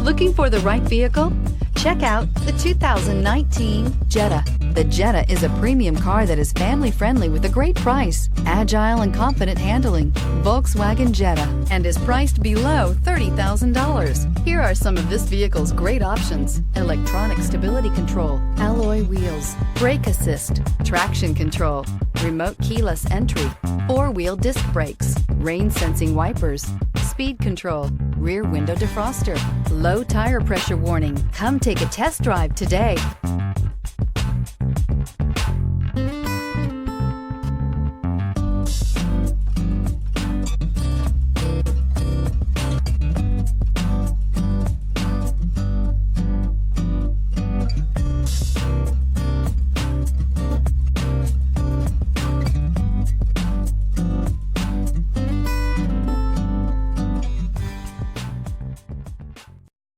Looking for the right vehicle? Check out the 2019 Jetta. The Jetta is a premium car that is family-friendly with a great price, agile and confident handling. Volkswagen Jetta, and is priced below $30,000. Here are some of this vehicle's great options: electronic stability control, alloy wheels, brake assist, traction control, remote keyless entry, four-wheel disc brakes, rain-sensing wipers, speed control, rear window defroster, low tire pressure warning. Come take a test drive today.